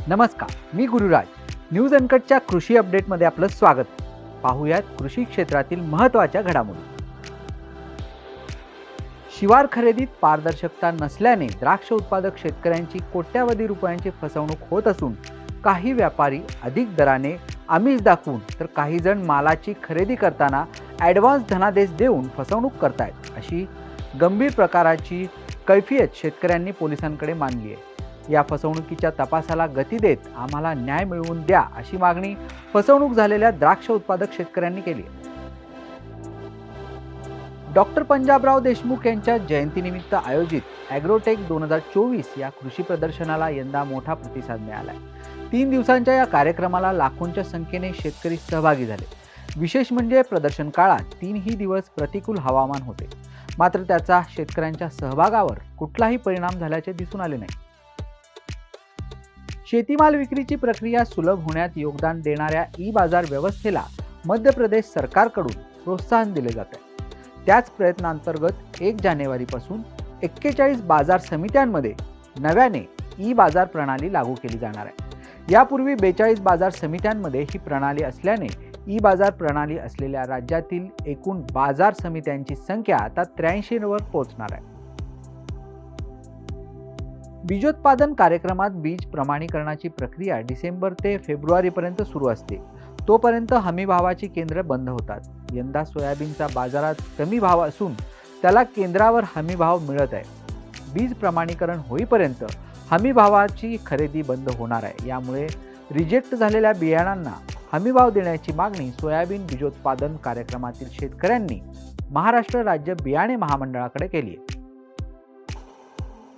नमस्कार, मी गुरुराज. न्यूज अनकटच्या कृषी अपडेटमध्ये आपलं स्वागत. पाहूयात कृषी क्षेत्रातील महत्त्वाच्या घडामोडी. शिवार खरेदीत पारदर्शकता नसल्याने द्राक्ष उत्पादक शेतकऱ्यांची कोट्यावधी रुपयांची फसवणूक होत असून काही व्यापारी अधिक दराने आमिष दाखवून तर काही जण मालाची खरेदी करताना ॲडव्हान्स धनादेश देऊन फसवणूक करतायत. अशी गंभीर प्रकाराची कैफियत शेतकऱ्यांनी पोलिसांकडे मांडली आहे. या फसवणुकीच्या तपासाला गती देत आम्हाला न्याय मिळवून द्या अशी मागणी फसवणूक झालेल्या द्राक्ष उत्पादक शेतकऱ्यांनी केली. डॉक्टर पंजाबराव देशमुख यांच्या जयंतीनिमित्त आयोजित ॲग्रोटेक 2024 या कृषी प्रदर्शनाला यंदा मोठा प्रतिसाद मिळालाय. 3 दिवसांच्या या कार्यक्रमाला लाखोंच्या संख्येने शेतकरी सहभागी झाले. विशेष म्हणजे प्रदर्शन काळात 3ही दिवस प्रतिकूल हवामान होते, मात्र त्याचा शेतकऱ्यांच्या सहभागावर कुठलाही परिणाम झाल्याचे दिसून आले नाही. शेतीमाल विक्रीची प्रक्रिया सुलभ होण्यात योगदान देणाऱ्या ई-बाजार व्यवस्थेला मध्य प्रदेश सरकारकडून प्रोत्साहन दिले जाते. त्याच प्रयत्नांतर्गत 1 जानेवारीपासून 41 बाजार समित्यांमध्ये नव्याने ई-बाजार प्रणाली लागू केली जाणार आहे. यापूर्वी 42 बाजार समित्यांमध्ये ही प्रणाली असल्याने ई-बाजार प्रणाली असलेल्या राज्यातील एकूण बाजार समित्यांची संख्या आता 83 वर पोहोचणार आहे. बीजोत्पादन कार्यक्रमात बीज प्रमाणीकरणाची प्रक्रिया डिसेंबर ते फेब्रुवारीपर्यंत सुरू असते. तोपर्यंत हमीभावाची केंद्र बंद होतात. यंदा सोयाबीनचा बाजारात कमी भाव असून त्याला केंद्रावर हमीभाव मिळत आहे. बीज प्रमाणीकरण होईपर्यंत हमीभावाची खरेदी बंद होणार आहे. यामुळे रिजेक्ट झालेल्या बियाणांना हमीभाव देण्याची मागणी सोयाबीन बीजोत्पादन कार्यक्रमातील शेतकऱ्यांनी महाराष्ट्र राज्य बियाणे महामंडळाकडे केली आहे.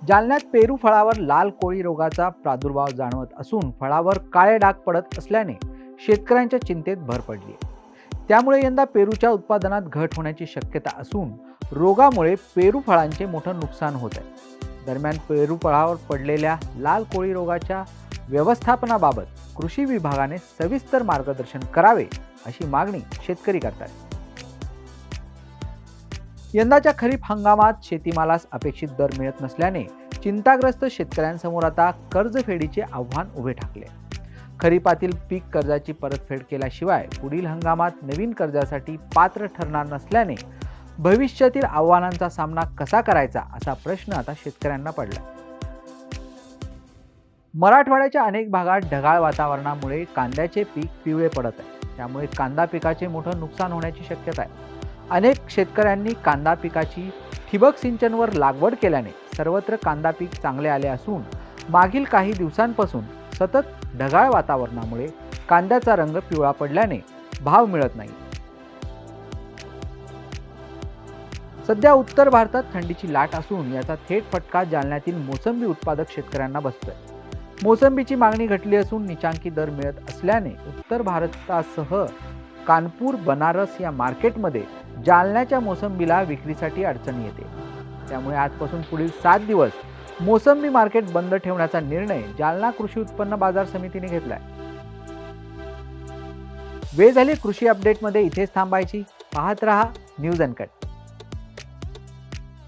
जालन्यात पेरू फळावर लाल कोळी रोगाचा प्रादुर्भाव जाणवत असून फळावर काळे डाग पडत असल्याने शेतकऱ्यांच्या चिंतेत भर पडली आहे. त्यामुळे यंदा पेरूच्या उत्पादनात घट होण्याची शक्यता असून रोगामुळे पेरू फळांचे मोठं नुकसान होत आहे. दरम्यान पेरू फळावर पडलेल्या लाल कोळी रोगाच्या व्यवस्थापनाबाबत कृषी विभागाने सविस्तर मार्गदर्शन करावे अशी मागणी शेतकरी करतात. यंदाच्या खरीप हंगामात शेतीमालास अपेक्षित दर मिळत नसल्याने चिंताग्रस्त शेतकऱ्यांसमोर आता कर्जफेडीचे आव्हान उभे ठाकले. खरीपातील पीक कर्जाची परतफेड केल्याशिवाय पुढील हंगामात नवीन कर्जासाठी पात्र ठरणार नसल्याने भविष्यातील आव्हानांचा सामना कसा करायचा असा प्रश्न आता शेतकऱ्यांना पडला. मराठवाड्याच्या अनेक भागात ढगाळ वातावरणामुळे कांद्याचे पीक पिवळे पडत आहे. त्यामुळे कांदा पिकाचे मोठं नुकसान होण्याची शक्यता आहे. अनेक शेतकऱ्यांनी कांदा पिकाची ठिबक सिंचनवर लागवड केल्याने सर्वत्र कांदा पीक चांगले आले असून मागील काही दिवसांपासून सतत ढगाळ वातावरणामुळे कांद्याचा रंग पिवळा पडल्याने भाव मिळत नाही. सध्या उत्तर भारतात थंडीची लाट असून याचा थेट फटका जालन्यातील मोसंबी उत्पादक शेतकऱ्यांना बसतोय. मोसंबीची मागणी घटली असून निचांकी दर मिळत असल्याने उत्तर भारतासह कानपूर, बनारस या मार्केटमध्ये जालन्याच्या मोसंबीला विक्रीसाठी अडचण येते. त्यामुळे आजपासून पुढील 7 दिवस मोसंबी मार्केट बंद ठेवण्याचा निर्णय जालना कृषी उत्पन्न बाजार समितीने घेतलाय. वेळ झाली कृषी अपडेटमध्ये इथेच थांबायची. पाहत रहा न्यूज अनकट.